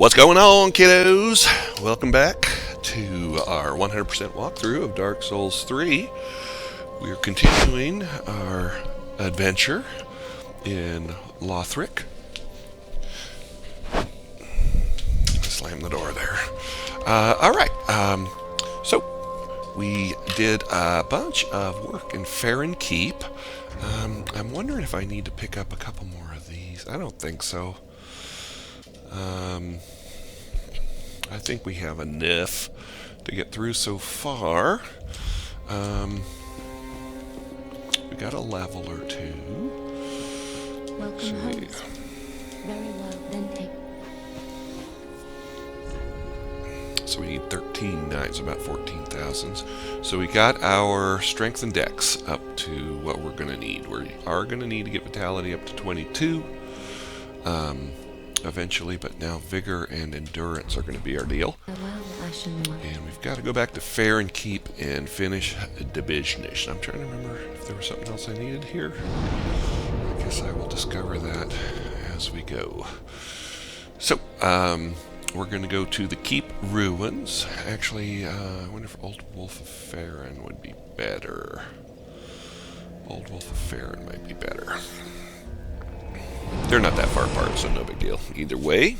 What's going on, kiddos? Welcome back to our 100% walkthrough of Dark Souls 3. We are continuing our adventure in Lothric. Slam the door there. Alright, so we did a bunch of work in Farron Keep. I'm wondering if I need to pick up a couple more of these. I don't think so. I think we have enough to get through so far. We got a level or two. Welcome home. Very well, then take. So we need 13 knights, about 14,000. So we got our strength and dex up to what we're going to need. We are going to need to get vitality up to 22. Eventually, but now vigor and endurance are going to be our deal. And we've got to go back to Farron Keep and finish the business. I'm trying to remember if there was something else I needed here. I guess I will discover that as we go. So, we're going to go to the Keep Ruins. Actually, I wonder if Old Wolf of Farron would be better. Old Wolf of Farron might be better. They're not that far apart, so no big deal either way.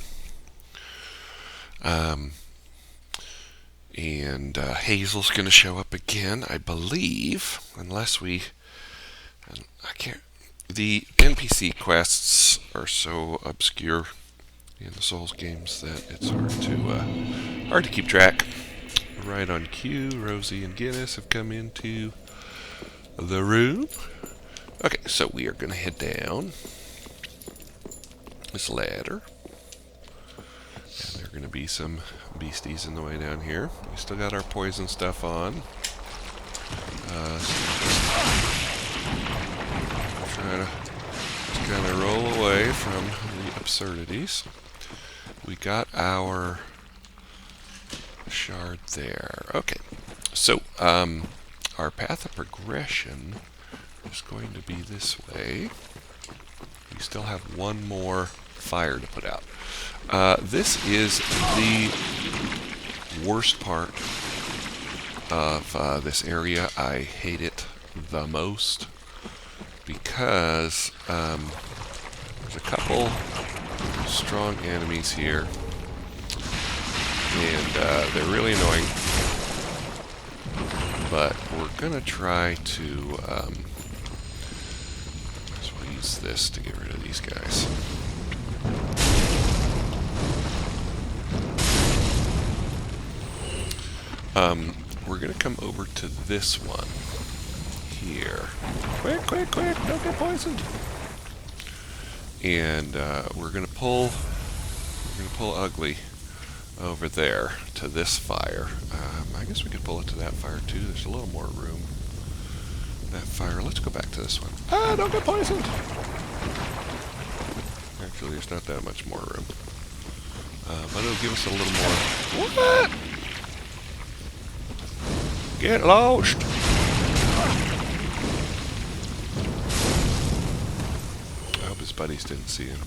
Hazel's going to show up again, I believe, unless we... I can't... The NPC quests are so obscure in the Souls games that it's hard to keep track. Right on cue, Rosie and Guinness have come into the room. Okay, so we are going to head down this ladder, and there are going to be some beasties in the way down here. We still got our poison stuff on, so just try to kind of roll away from the absurdities. We got our shard there. Okay, so our path of progression is going to be this way. We still have one more fire to put out. This is the worst part of this area. I hate it the most because there's a couple strong enemies here, and they're really annoying. But we're gonna try to use this to get rid of these guys. We're going to come over to this one here. Quick, quick, quick, don't get poisoned. And we're going to pull Ugly over there to this fire. I guess we could pull it to that fire too. There's a little more room. That fire. Let's go back to this one. Ah, don't get poisoned! Actually, there's not that much more room. But it'll give us a little more... What? Get lost! I hope his buddies didn't see him.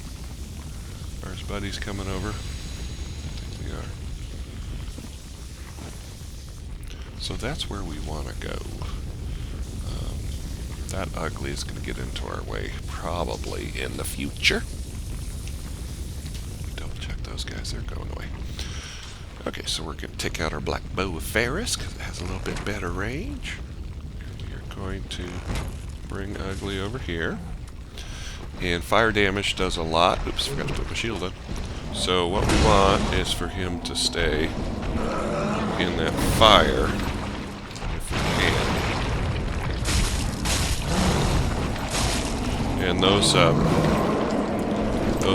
Are his buddies coming over? I think they are. So that's where we want to go. That Ugly is going to get into our way probably in the future. Double check those guys, they're going away. Okay, so we're going to take out our Black Bow of Ferris because it has a little bit better range. And we are going to bring Ugly over here. And fire damage does a lot. Oops, forgot to put my shield on. So what we want is for him to stay in that fire if we can. And those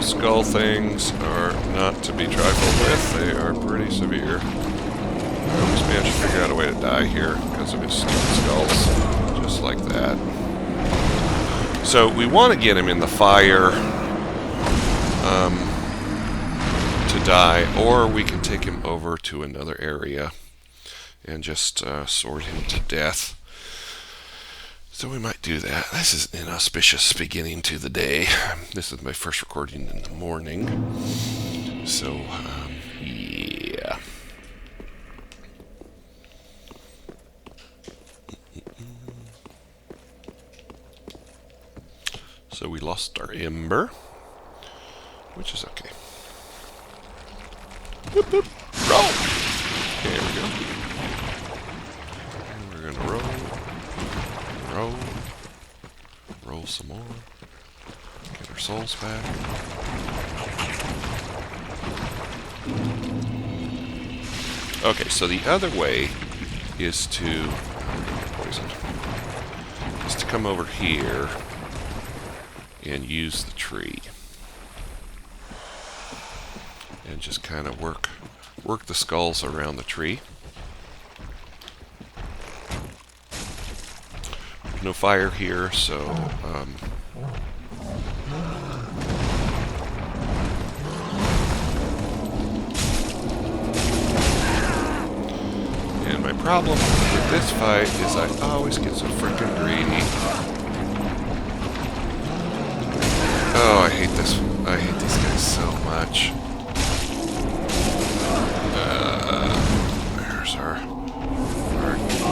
skull things are not to be trifled with. They are pretty severe. This man should figure out a way to die here because of his stupid skulls. Just like that. So we want to get him in the fire to die, or we can take him over to another area and just sword him to death. So we might do that. This is an auspicious beginning to the day. This is my first recording in the morning. So lost our ember, which is okay. Boop, boop. Roll! There we go. And we're going to roll, roll some more, get our souls back. Okay, so the other way is to come over here and use the tree and just kind of work the skulls around the tree. There's no fire here, so and my problem with this fight is I always get so freaking greedy. Oh, I hate this. I hate these guys so much. There's our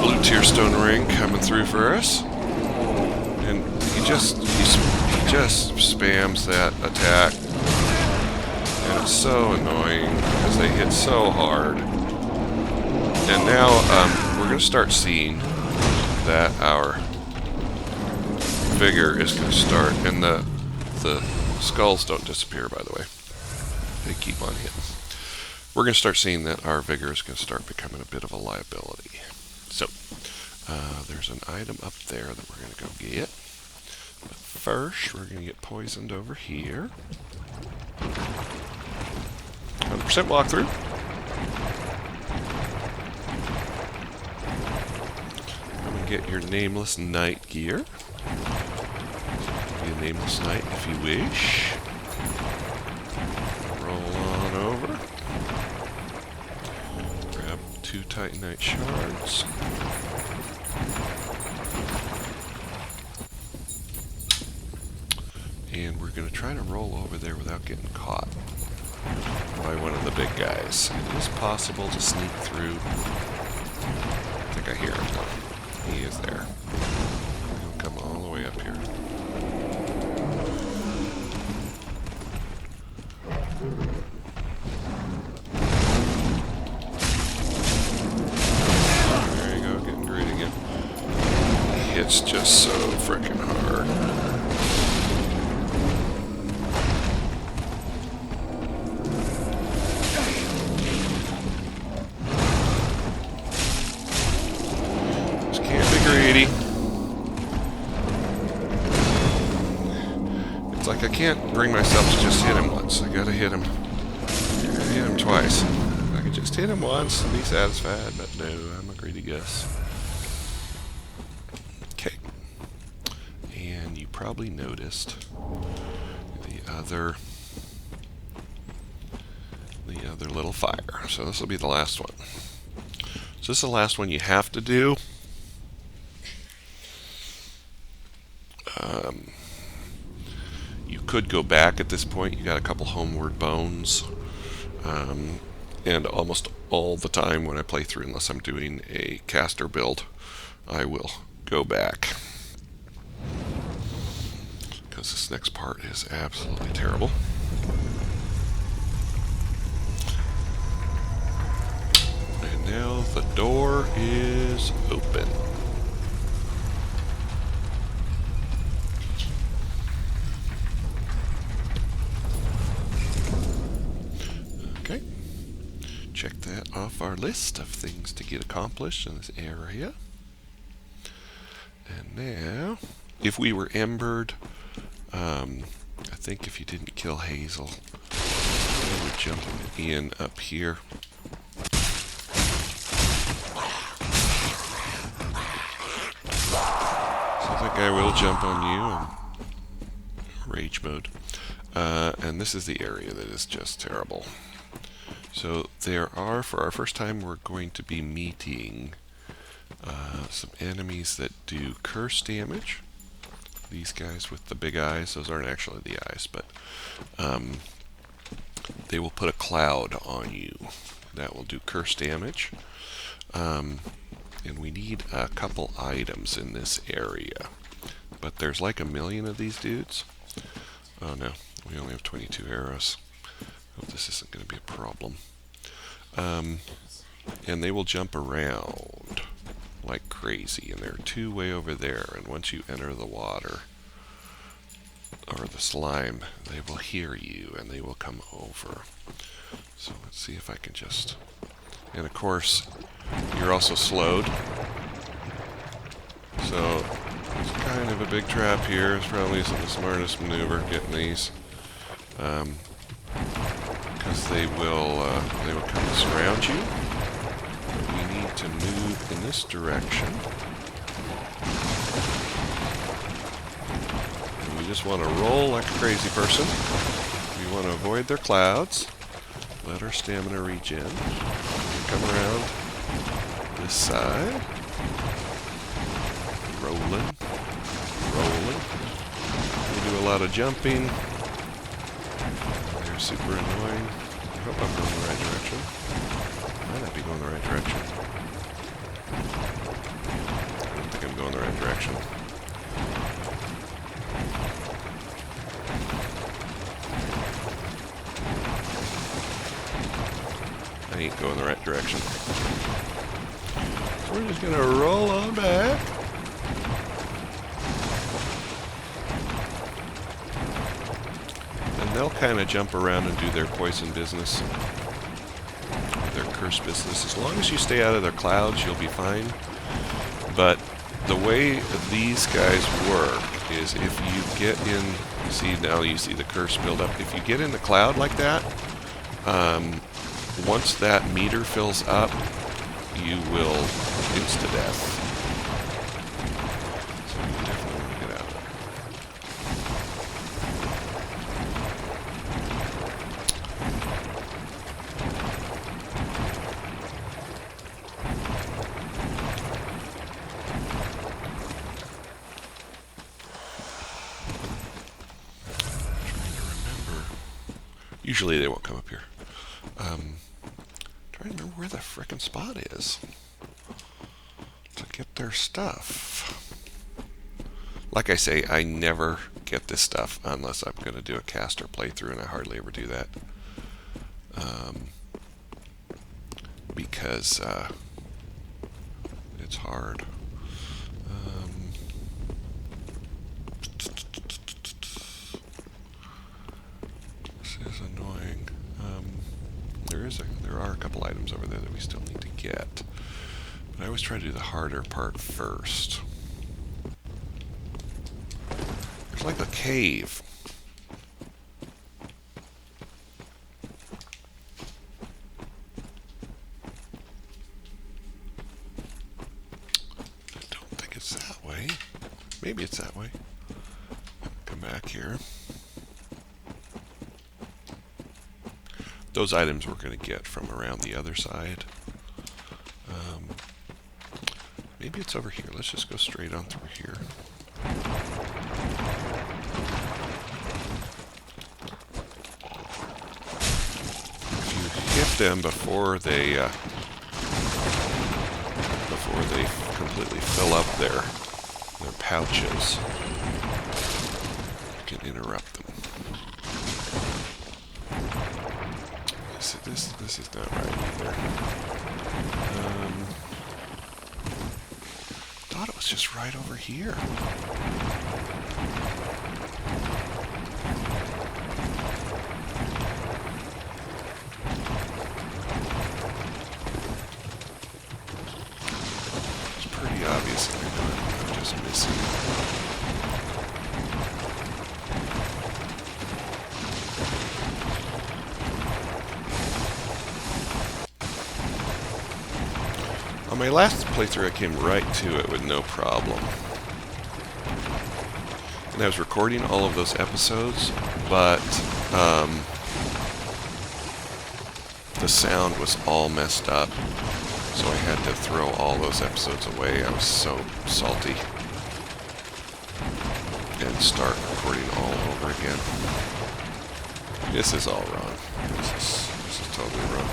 blue tearstone ring coming through for us, and he just spams that attack, and it's so annoying because they hit so hard. And now we're going to start seeing that our vigor is going to start, and the skulls don't disappear, by the way. They keep on hitting. We're going to start seeing that our vigor is going to start becoming a bit of a liability. So, there's an item up there that we're going to go get. But first, we're going to get poisoned over here. 100% walkthrough. I'm going to get your nameless knight gear. Be a nameless knight if you wish. Roll on over. Grab 2 Titanite shards. And we're going to try to roll over there without getting caught by one of the big guys. It is possible to sneak through. I think I hear him now. He is there. He'll come all the way up here. There you go, getting great again. He hits just so freaking hard. Greedy. It's like I can't bring myself to just hit him once. I gotta hit him. Hit him twice. I could just hit him once and be satisfied, but no, I'm a greedy Gus. Okay. And you probably noticed the other little fire. So this will be the last one. So this is the last one you have to do. You could go back at this point. You got a couple homeward bones, and almost all the time when I play through, unless I'm doing a caster build, I will go back because this next part is absolutely terrible. And now the door is open. Okay, check that off our list of things to get accomplished in this area. And now, if we were embered, I think if you didn't kill Hazel, I would jump in up here. So that guy will jump on you in rage mode. And this is the area that is just terrible. So there are, for our first time, we're going to be meeting some enemies that do curse damage. These guys with the big eyes, those aren't actually the eyes, but they will put a cloud on you. That will do curse damage. And we need a couple items in this area. But there's like 1 million of these dudes. Oh no, we only have 22 arrows. Hope this isn't going to be a problem. And they will jump around like crazy, and there are two way over there, and once you enter the water or the slime, they will hear you and they will come over. So let's see if I can just... And of course, you're also slowed. So it's kind of a big trap here. It's probably isn't the smartest maneuver getting these. Because they will come and surround you. But we need to move in this direction. And we just want to roll like a crazy person. We want to avoid their clouds. Let our stamina regen. Come around this side. Rolling. Rolling. We do a lot of jumping. They're super annoying. I hope I'm going the right direction. Might not be going the right direction. I don't think I'm going the right direction. I ain't going the right direction. So we're just gonna roll on back. And they'll kind of jump around and do their poison business. Their curse business. As long as you stay out of their clouds, you'll be fine. But the way these guys work is if you get in, see now you see the curse build up. If you get in the cloud like that, once that meter fills up, you will insta-death. So you definitely want to get out of it. Usually they won't come up here. Trying to remember where the frickin' spot is to get their stuff. Like I say, I never get this stuff unless I'm going to do a caster playthrough, and I hardly ever do that. Because it's hard. Annoying. There are a couple items over there that we still need to get. But I always try to do the harder part first. There's like a cave. I don't think it's that way. Maybe it's that way. Come back here. Those items we're going to get from around the other side. Maybe it's over here. Let's just go straight on through here. If you hit them before they completely fill up their pouches, you can interrupt them. This is not right either. Thought it was just right over here. It's pretty obvious that I'm just missing. On my last playthrough, I came right to it with no problem. And I was recording all of those episodes, but the sound was all messed up, so I had to throw all those episodes away. I was so salty. And start recording all over again. This is all wrong. This is totally wrong.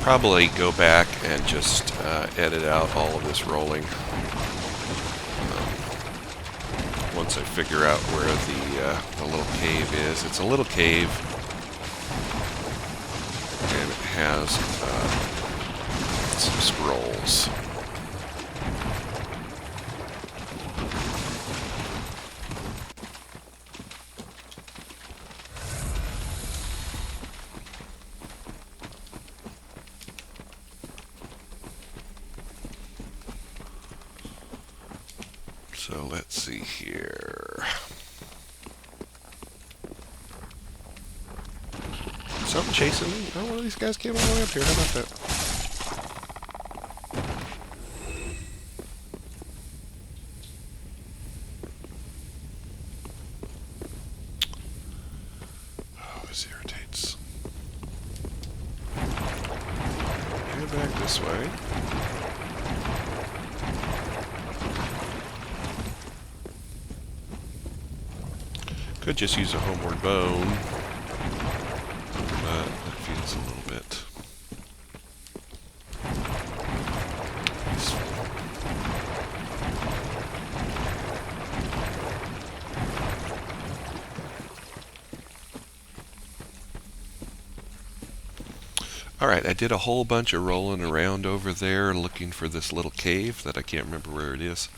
probably go back and just edit out all of this rolling once I figure out where the little cave is. It's a little cave, and it has some scrolls. So let's see here. Something chasing me? Oh, one of these guys came all the way up here. How about that? Oh, this irritates. Head back this way. Could just use a homeward bone, but that feels a little bit peaceful. Alright, I did a whole bunch of rolling around over there looking for this little cave that I can't remember where it is.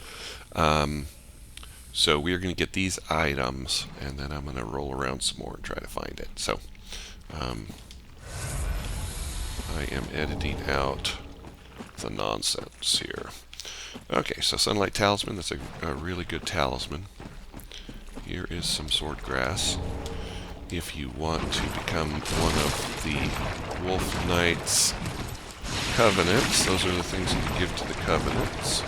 So we're going to get these items, and then I'm going to roll around some more and try to find it. So I am editing out the nonsense here. Okay, so Sunlight Talisman, that's a really good talisman. Here is some sword grass. If you want to become one of the Wolf Knights Covenants, those are the things that you give to the Covenants.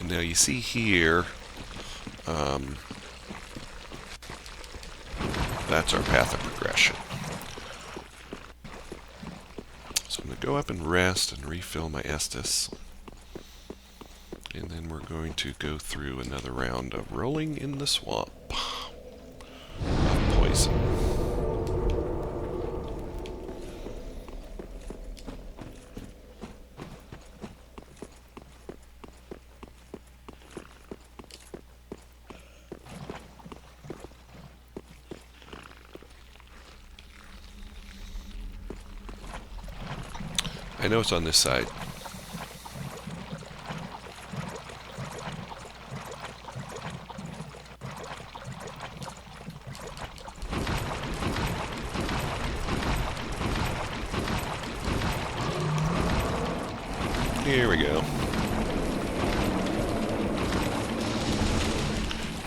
Now you see here, that's our path of progression. So I'm going to go up and rest and refill my Estus. And then we're going to go through another round of rolling in the swamp of poison. I know it's on this side. Here we go.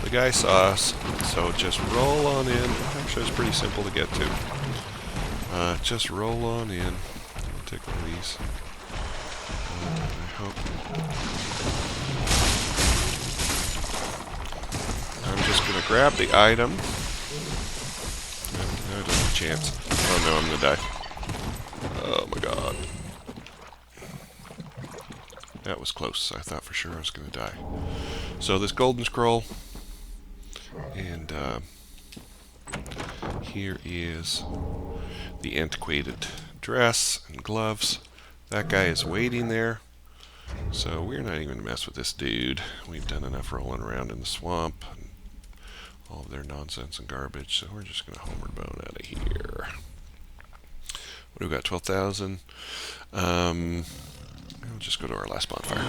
The guy saw us, so just roll on in. Actually, it's pretty simple to get to. Just roll on in. Take one of these. I hope. I'm just going to grab the item. No, I don't have a chance. Oh no, I'm going to die. Oh my god. That was close. I thought for sure I was going to die. So this golden scroll. And here is the antiquated dress and gloves. That guy is waiting there, so we're not even going to mess with this dude. We've done enough rolling around in the swamp and all of their nonsense and garbage, so we're just going to homeward bone out of here. What do we got? 12,000. We'll just go to our last bonfire.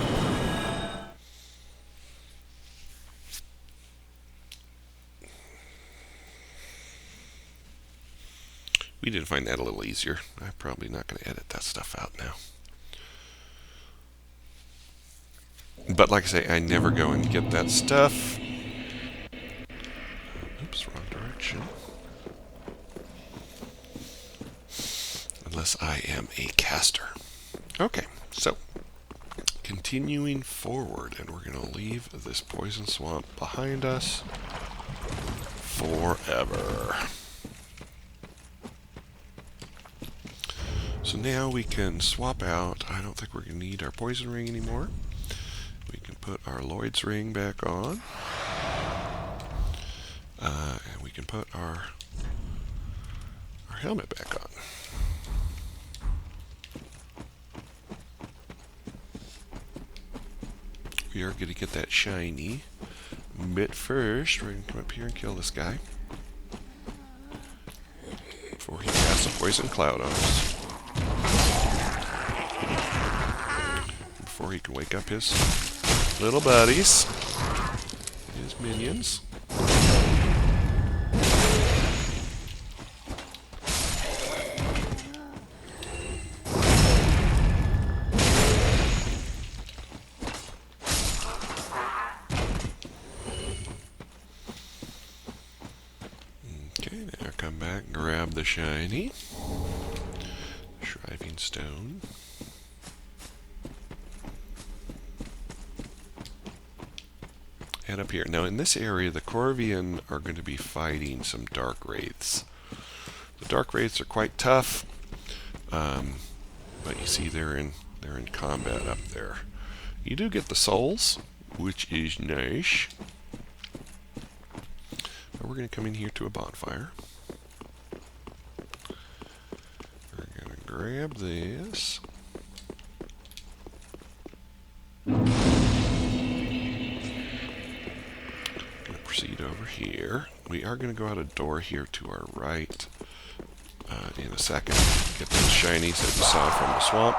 We did find that a little easier. I'm probably not going to edit that stuff out now. But like I say, I never go and get that stuff. Oops, wrong direction. Unless I am a caster. Okay, so continuing forward, and we're going to leave this poison swamp behind us forever. So now we can swap out. I don't think we're going to need our poison ring anymore. We can put our Lloyd's ring back on. And we can put our our helmet back on. We are going to get that shiny. But first, we're going to come up here and kill this guy before he casts a poison cloud on us. Before he can wake up his little buddies, his minions. Okay, now come back, grab the shiny shriving stone. Head up here. Now in this area, the Corvian are going to be fighting some dark wraiths. The dark wraiths are quite tough, but you see they're in combat up there. You do get the souls, which is nice. But we're going to come in here to a bonfire. We're going to grab this. Proceed over here. We are going to go out a door here to our right in a second. Get those shinies that you saw from the swamp.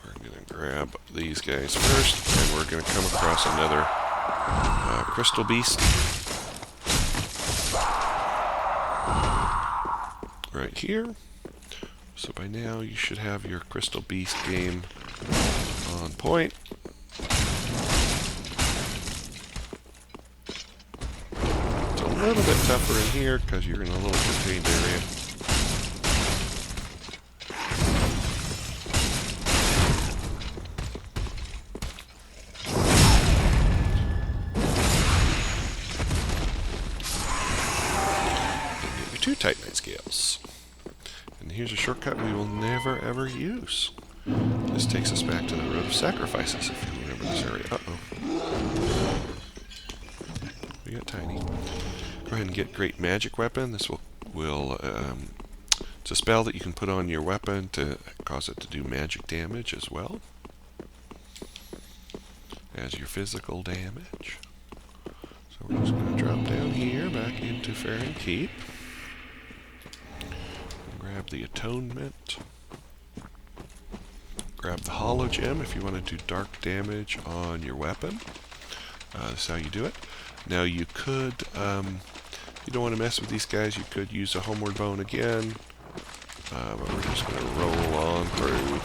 We're going to grab these guys first, and we're going to come across another crystal beast right here. So by now you should have your crystal beast game on point. A little bit tougher in here because you're in a little contained area. And get your 2 Titanite scales. And here's a shortcut we will never ever use. This takes us back to the Road of Sacrifices, if you remember this area. Uh-oh. We got tiny. Go ahead and get Great Magic Weapon. This will it's a spell that you can put on your weapon to cause it to do magic damage as well as your physical damage. So we're just going to drop down here back into Farron Keep. Grab the Atonement. Grab the Hollow Gem if you want to do dark damage on your weapon. That's how you do it. Now you could, if you don't want to mess with these guys, you could use a Homeward Bone again. But we're just going to roll on through,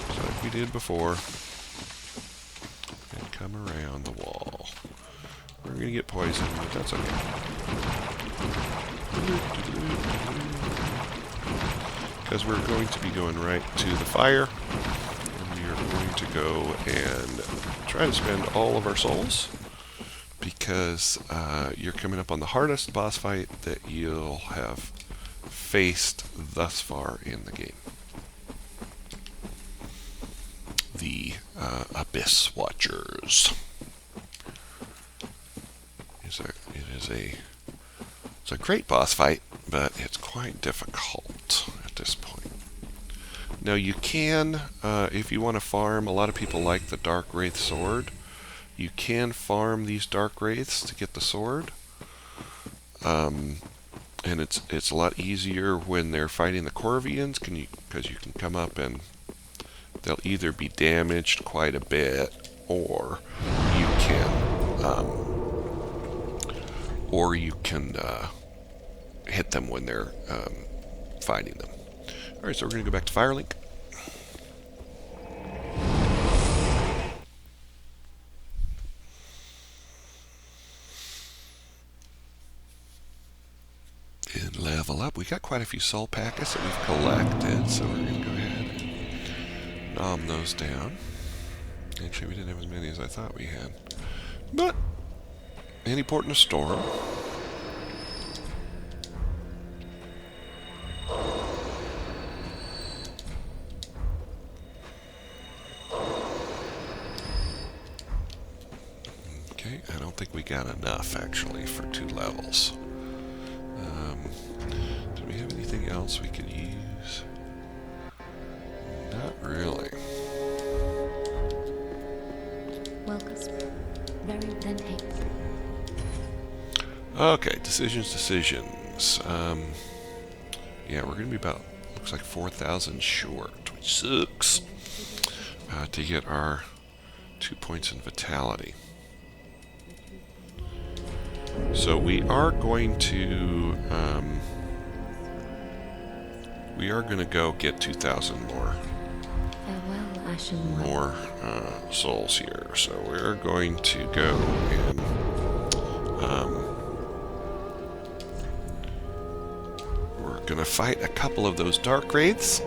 just like we did before, and come around the wall. We're going to get poisoned, but that's okay. Because we're going to be going right to the fire, and we are going to go and try to spend all of our souls, because you're coming up on the hardest boss fight that you'll have faced thus far in the game. The Abyss Watchers. It's a great boss fight, but it's quite difficult at this point. Now you can, if you want to farm, a lot of people like the Dark Wraith Sword. You can farm these Dark Wraiths to get the sword. And it's a lot easier when they're fighting the Corvians, because you can come up and they'll either be damaged quite a bit, or you can hit them when they're fighting them. All right, so we're going to go back to Firelink. And level up. We got quite a few soul packets that we've collected, so we're going to go ahead and nom those down. Actually, we didn't have as many as I thought we had. But, any port in a storm. Okay, Okay, I don't think we got enough actually for 2 levels. Do we have anything else we could use? Not really. Welcome. Very then take. Okay, decisions. Yeah, we're going to be about, looks like 4,000 short, which sucks, to get our 2 points in vitality. So we are going to go get 2,000 more. Farewell, Ashen One. More souls here. So we're going to go and we're going to fight a couple of those dark wraiths.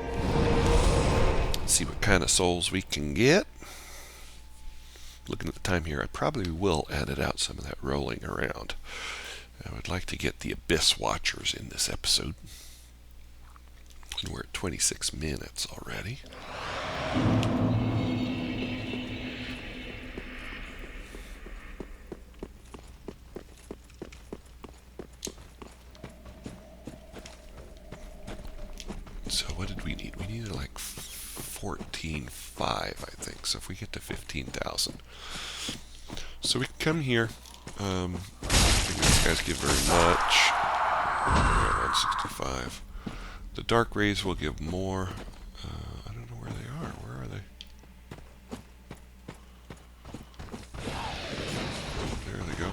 See what kind of souls we can get. Looking at the time here, I probably will edit out some of that rolling around. I would like to get the Abyss Watchers in this episode. And we're at 26 minutes already. So what did we need? We needed like 14.5, I think. So if we get to 15,000. So we can come here. I think these guys give very much. Yeah, 165. The Dark Rays will give more. I don't know where they are. Where are they? There they go.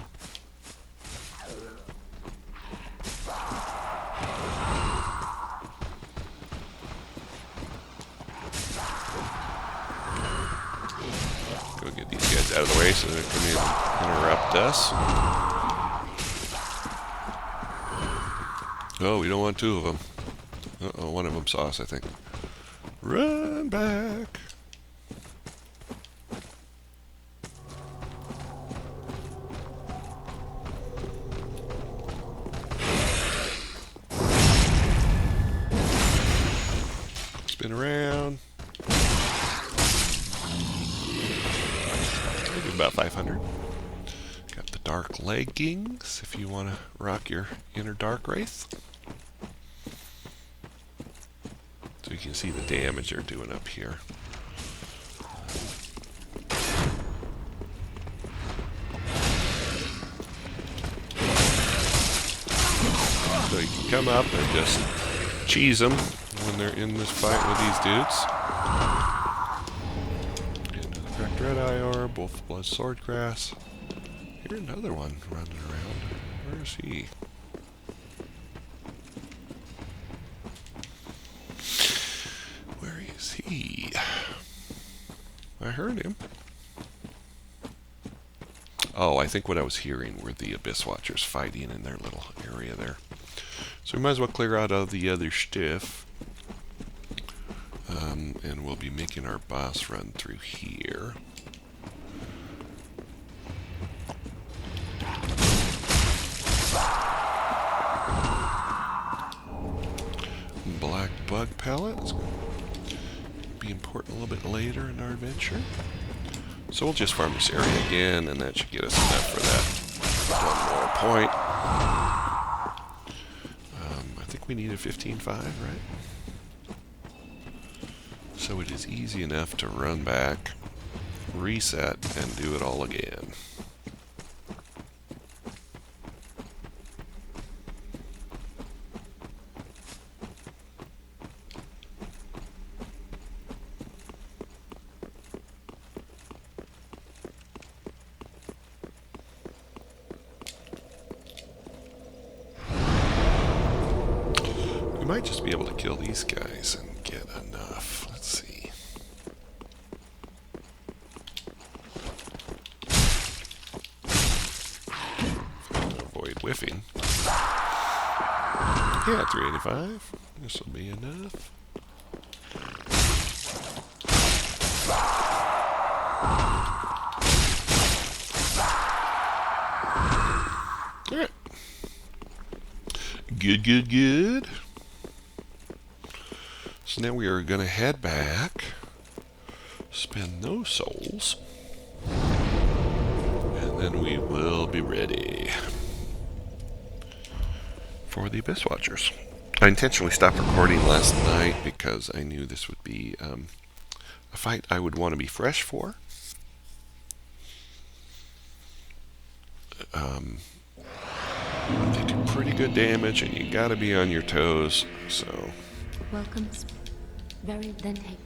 Go get these guys out of the way so they don't come in and interrupt us. Oh, we don't want 2 of them. Uh-oh, one of them saw us, I think. Run back! Spin around. Maybe about 500. Got the dark leggings if you want to rock your inner dark wraith. So you can see the damage they're doing up here. So you can come up and just cheese them when they're in this fight with these dudes. Get into the cracked red eye orb, wolf blood swordgrass. Here's another one running around. Where is he? Where is he? I heard him. Oh, I think what I was hearing were the Abyss Watchers fighting in their little area there. So we might as well clear out all the other stuff. And we'll be making our boss run through here. Black bug pellet. It's going to be important a little bit later in our adventure. So we'll just farm this area again, and that should get us enough for that one more point. I think we needed 15.5, right? So it is easy enough to run back, reset, and do it all again. We might just be able to kill these guys and get enough. Let's see. Avoid whiffing. Yeah, 385. This will be enough. Alright. Good, good, good. So now we are going to head back, spend those souls, and then we will be ready for the Abyss Watchers. I intentionally stopped recording last night because I knew this would be a fight I would want to be fresh for. They do pretty good damage, and you gotta be on your toes, so... Welcome. Very then take.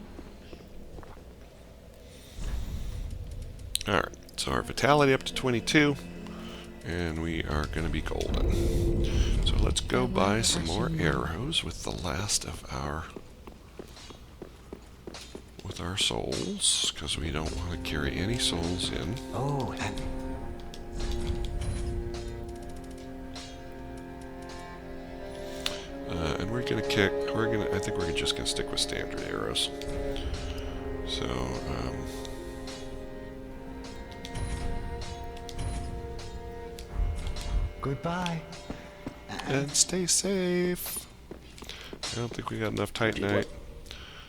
Alright, so our vitality up to 22, and we are gonna be golden. So let's go buy some more arrows with the last of our... with our souls, because we don't want to carry any souls in. Oh, and... and we're gonna kick. I think we're just gonna stick with standard arrows. So, Goodbye. and stay safe. I don't think we got enough Titanite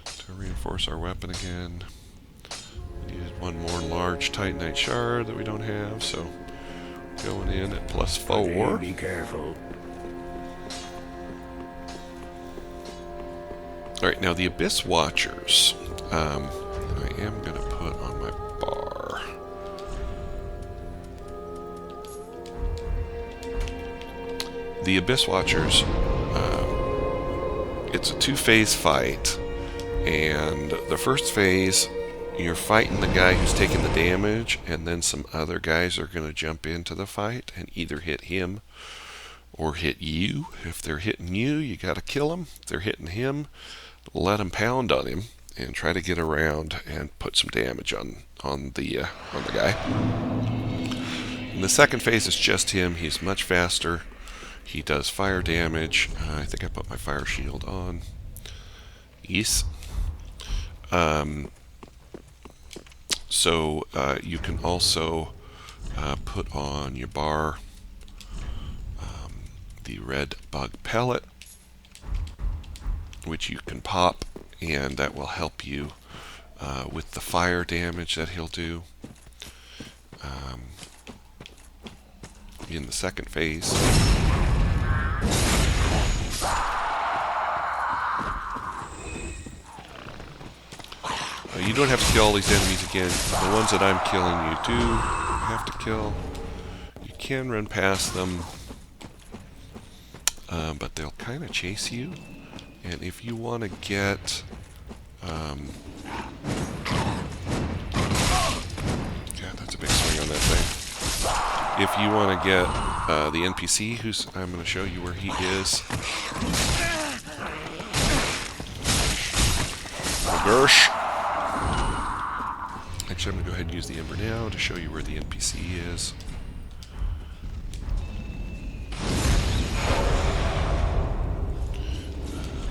to reinforce our weapon again. We needed one more large Titanite shard that we don't have, so going in at +4. Be careful. Alright, now the Abyss Watchers, I am going to put on my bar. The Abyss Watchers, it's a 2-phase fight, and the first phase, you're fighting the guy who's taking the damage, and then some other guys are going to jump into the fight and either hit him or hit you. If they're hitting you, you got to kill them. If they're hitting him, let him pound on him and try to get around and put some damage on the guy. In the second phase, it's just him. He's much faster. He does fire damage. I think I put my fire shield on. Yes. So you can also put on your bar the red bug pellet, which you can pop, and that will help you with the fire damage that he'll do in the second phase. You don't have to kill all these enemies again. The ones that I'm killing you do have to kill. You can run past them, but they'll kind of chase you. And if you want to get... God, that's a big swing on that thing. If you want to get the NPC, who's... I'm going to show you where he is. Gersh. Actually, I'm going to go ahead and use the Ember now to show you where the NPC is.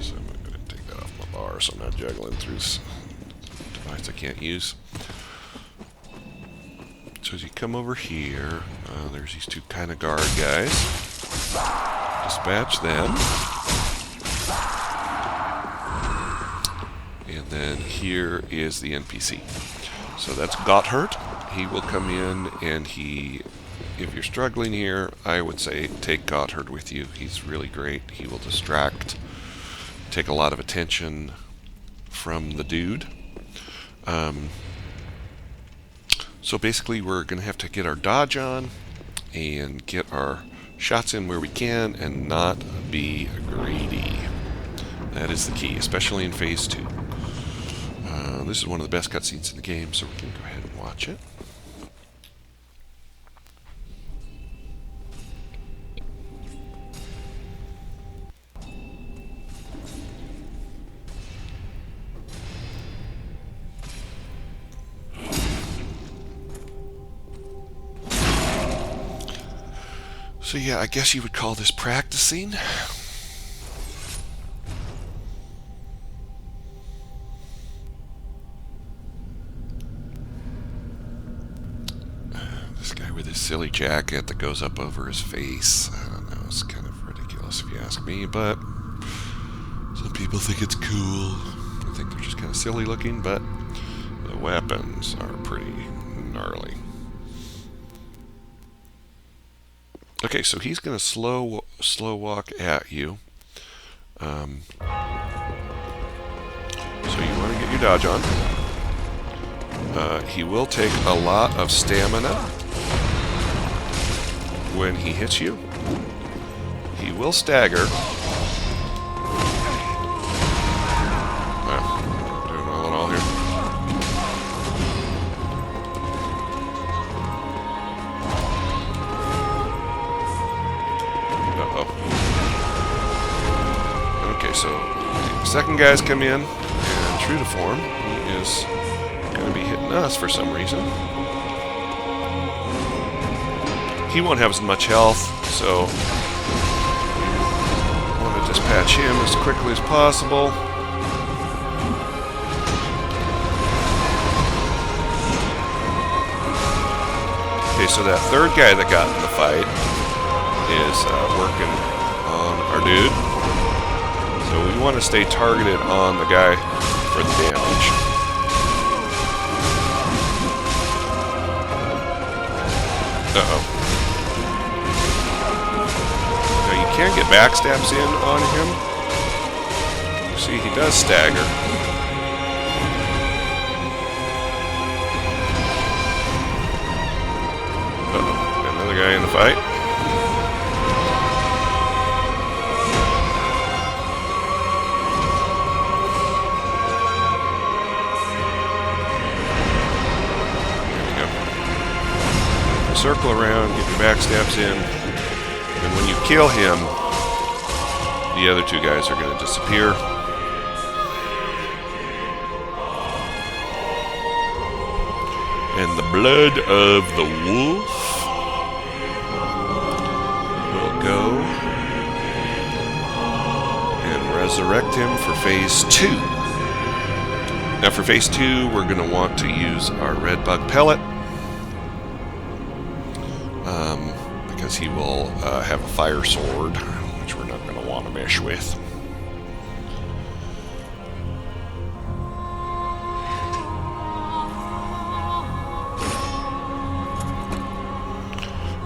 So I'm going to take that off my bar so I'm not juggling through this device I can't use. So as you come over here, there's these two kind of guard guys. Dispatch them. And then here is the NPC. So that's Gotthard. He will come in, and if you're struggling here, I would say take Gotthard with you. He's really great. He will distract, take a lot of attention from the dude. So basically we're going to have to get our dodge on and get our shots in where we can and not be greedy. That is the key, especially in Phase 2. This is one of the best cutscenes in the game, so we can go ahead and watch it. So yeah, I guess you would call this practicing. This guy with his silly jacket that goes up over his face. I don't know, it's kind of ridiculous if you ask me, but some people think it's cool. I think they're just kind of silly looking, but the weapons are pretty gnarly. Okay, so he's going to slow walk at you. So you want to get your dodge on. He will take a lot of stamina when he hits you. He will stagger. Well, doing all in all here. Uh-oh. Okay, so the second guy's come in, and true to form, he is going to be hitting us for some reason. He won't have as much health, so I want to dispatch him as quickly as possible. Okay, so that third guy that got in the fight is working on our dude. So we want to stay targeted on the guy for the damage. Uh-oh. Now you can get backstabs in on him. You see, he does stagger. Uh-oh. Got another guy in the fight. Circle around, get your backstabs in, and when you kill him, the other two guys are going to disappear. And the blood of the wolf will go and resurrect him for phase 2. Now for phase 2, we're going to want to use our red bug pellet. Because he will have a fire sword, which we're not going to want to mess with.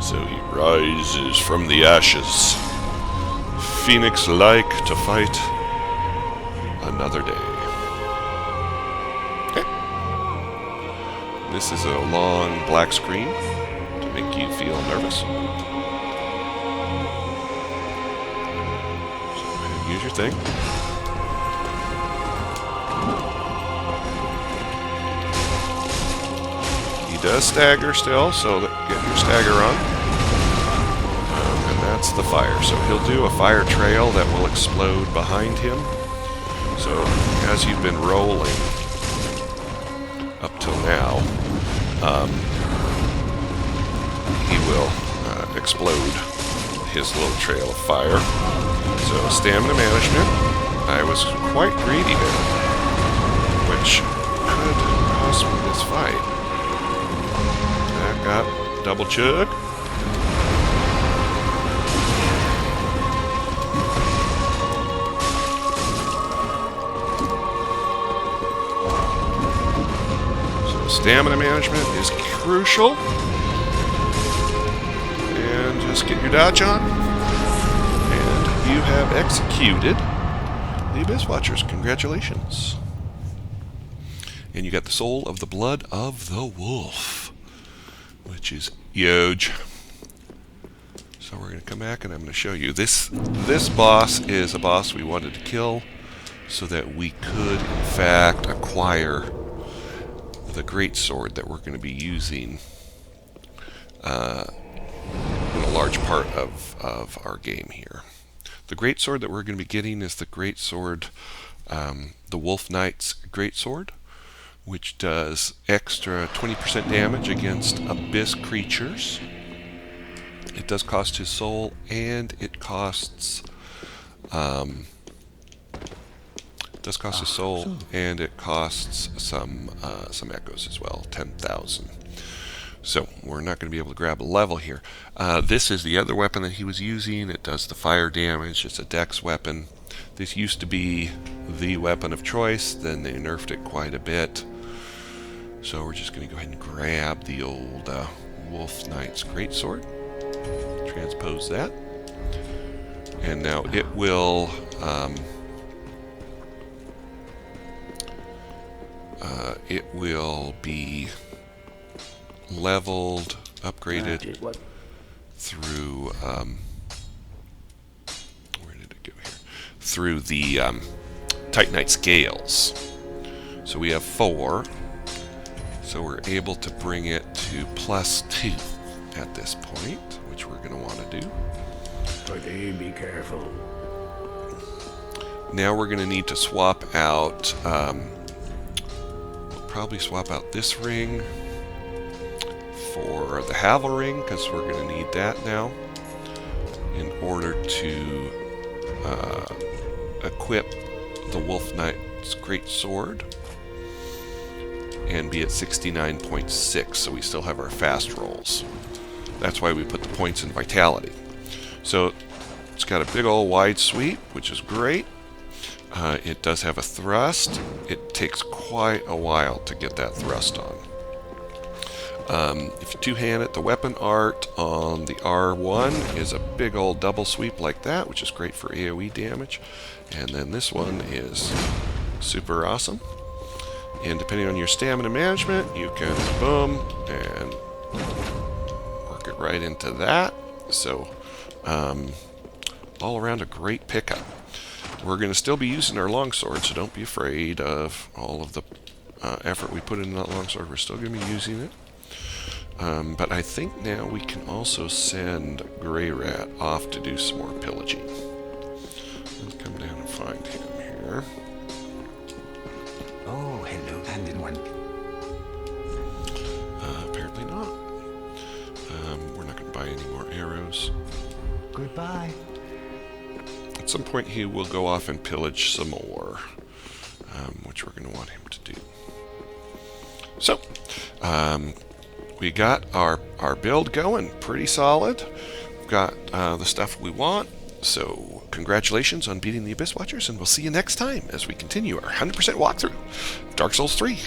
So he rises from the ashes, phoenix-like, to fight another day. Okay. This is a long black screen to make you feel nervous. Use your thing. He does stagger still, so get your stagger on. And that's the fire. So he'll do a fire trail that will explode behind him. So as you've been rolling up till now, he will explode his little trail of fire. So stamina management, I was quite greedy there, which could cost me this fight. That got double chug. So stamina management is crucial. And just get your dodge on. You have executed the Abyss Watchers. Congratulations. And you got the soul of the blood of the wolf, which is huge. So we're going to come back and I'm going to show you. This boss is a boss we wanted to kill so that we could, in fact, acquire the great sword that we're going to be using in a large part of our game here. The great sword that we're going to be getting is the great sword, the Wolf Knight's great sword, which does extra 20% damage against abyss creatures. It does cost his soul, and it costs some echoes as well, 10,000. So we're not going to be able to grab a level here. This is the other weapon that he was using. It does the fire damage. It's a dex weapon. This used to be the weapon of choice. Then they nerfed it quite a bit. So we're just going to go ahead and grab the old Wolf Knight's greatsword. Transpose that. And now it will be leveled, upgraded through where did it go here? Through the Titanite scales. So we have 4. So we're able to bring it to +2 at this point, which we're going to want to do. But be careful. Now we're going to need to swap out, we'll probably swap out this ring for the Havel ring, because we're going to need that now in order to equip the Wolf Knight's Great Sword and be at 69.6, so we still have our fast rolls. That's why we put the points in Vitality. So it's got a big old wide sweep, which is great. It does have a thrust. It takes quite a while to get that thrust on. If you two-hand it, the weapon art on the R1 is a big old double sweep like that, which is great for AoE damage. And then this one is super awesome. And depending on your stamina management, you can boom and work it right into that. So all around a great pickup. We're going to still be using our longsword, so don't be afraid of all of the effort we put into that longsword. We're still going to be using it. But I think now we can also send Grey Rat off to do some more pillaging. Let's come down and find him here. Oh, hello, landed one. Apparently not. We're not going to buy any more arrows. Goodbye. At some point he will go off and pillage some more, which we're going to want him to do. So, we got our build going pretty solid. We've got the stuff we want. So congratulations on beating the Abyss Watchers, and we'll see you next time as we continue our 100% walkthrough of Dark Souls 3.